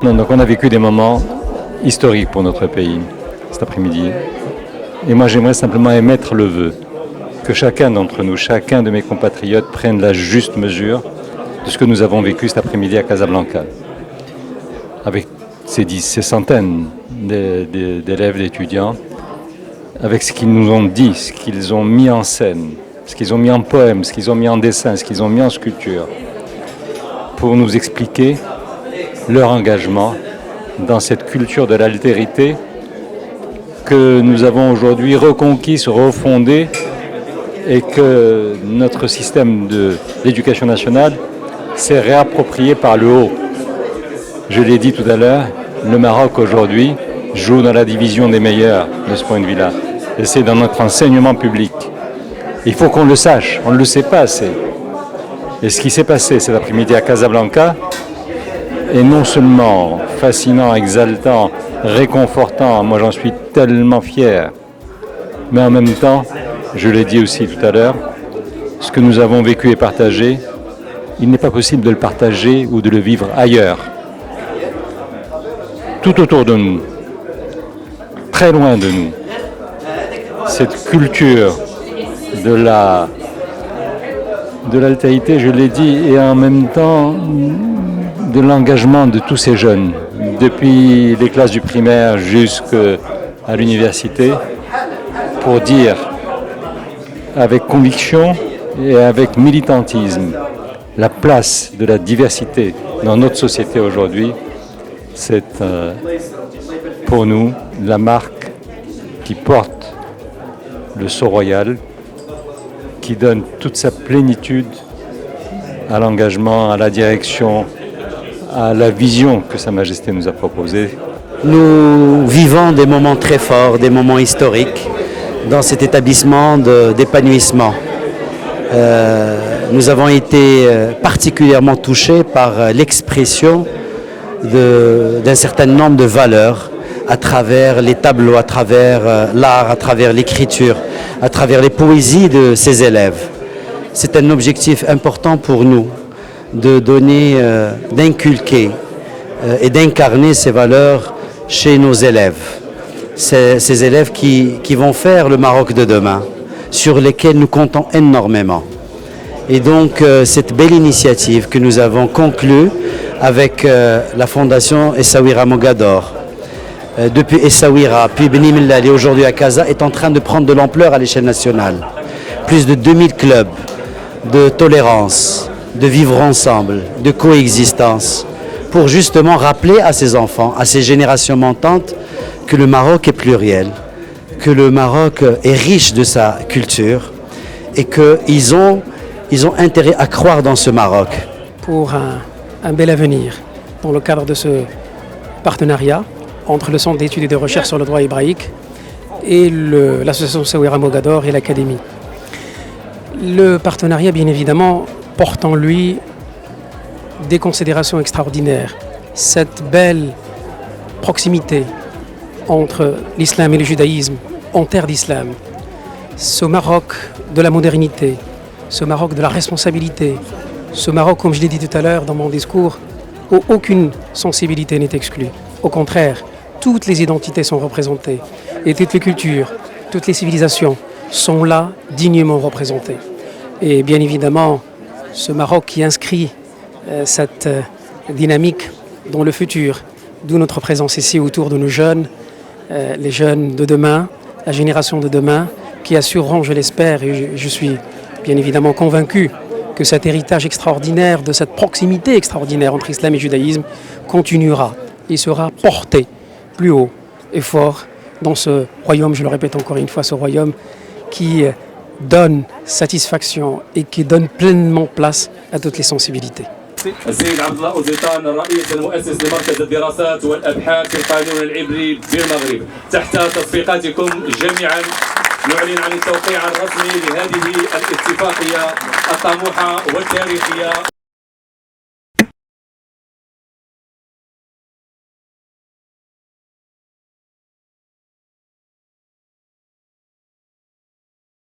Donc on a vécu des moments historiques pour notre pays cet après-midi. Et moi j'aimerais simplement émettre le vœu que chacun d'entre nous, chacun de mes compatriotes prenne la juste mesure de ce que nous avons vécu cet après-midi à Casablanca. Avec ces centaines d'élèves, d'étudiants, avec ce qu'ils nous ont dit, ce qu'ils ont mis en scène, ce qu'ils ont mis en poème, ce qu'ils ont mis en dessin, ce qu'ils ont mis en sculpture, pour nous expliquer leur engagement dans cette culture de l'altérité que nous avons aujourd'hui reconquise, refondée, et que notre système d'éducation nationale s'est réapproprié par le haut. Je l'ai dit tout à l'heure, le Maroc aujourd'hui joue dans la division des meilleurs de ce point de vue-là. Et c'est dans notre enseignement public. Il faut qu'on le sache, on ne le sait pas assez. Et ce qui s'est passé cet après-midi à Casablanca est non seulement fascinant, exaltant, réconfortant, moi j'en suis tellement fier, mais en même temps, je l'ai dit aussi tout à l'heure, ce que nous avons vécu et partagé, il n'est pas possible de le partager ou de le vivre ailleurs. Tout autour de nous, très loin de nous, cette culture de l'altérité, je l'ai dit, et en même temps de l'engagement de tous ces jeunes, depuis les classes du primaire jusqu'à l'université, pour dire avec conviction et avec militantisme la place de la diversité dans notre société aujourd'hui, c'est pour nous la marque qui porte le sceau royal, qui donne toute sa plénitude à l'engagement, à la direction, à la vision que Sa Majesté nous a proposée. Nous vivons des moments très forts, des moments historiques dans cet établissement d'épanouissement. Nous avons été particulièrement touchés par l'expression d'un certain nombre de valeurs à travers les tableaux, à travers l'art, à travers l'écriture, à travers les poésies de ces élèves. C'est un objectif important pour nous de donner, d'inculquer et d'incarner ces valeurs chez nos élèves. Ces élèves qui vont faire le Maroc de demain, sur lesquels nous comptons énormément. Et donc cette belle initiative que nous avons conclue avec la fondation Essaouira Mogador, depuis Essaouira, puis Beni Mellal et aujourd'hui à Casa, est en train de prendre de l'ampleur à l'échelle nationale. Plus de 2000 clubs de tolérance, de vivre ensemble, de coexistence, pour justement rappeler à ces enfants, à ces générations montantes, que le Maroc est pluriel, que le Maroc est riche de sa culture et qu'ils ont intérêt à croire dans ce Maroc. Pour un bel avenir dans le cadre de ce partenariat entre le Centre d'études et de recherche sur le droit hébraïque et l'association Essaouira Mogador et l'Académie. Le partenariat, bien évidemment, porte en lui des considérations extraordinaires. Cette belle proximité entre l'islam et le judaïsme en terre d'islam, ce Maroc de la modernité, ce Maroc de la responsabilité, ce Maroc, comme je l'ai dit tout à l'heure dans mon discours, où aucune sensibilité n'est exclue. Au contraire, toutes les identités sont représentées et toutes les cultures, toutes les civilisations sont là dignement représentées. Et bien évidemment, ce Maroc qui inscrit cette dynamique dans le futur, d'où notre présence ici autour de nos jeunes, les jeunes de demain, la génération de demain, qui assureront, je l'espère, et je suis bien évidemment convaincu que cet héritage extraordinaire, de cette proximité extraordinaire entre islam et judaïsme continuera. Il sera porté plus haut et fort dans ce royaume, je le répète encore une fois, ce royaume qui donne satisfaction et qui donne pleinement place à toutes les sensibilités. السيد عبد الله أوزيطان الرئيس المؤسس لمركز الدراسات والأبحاث في القانون العبري بالمغرب، تحت تصفيقاتكم جميعا نعلن عن التوقيع الرسمي لهذه الاتفاقية الطموحة والتاريخية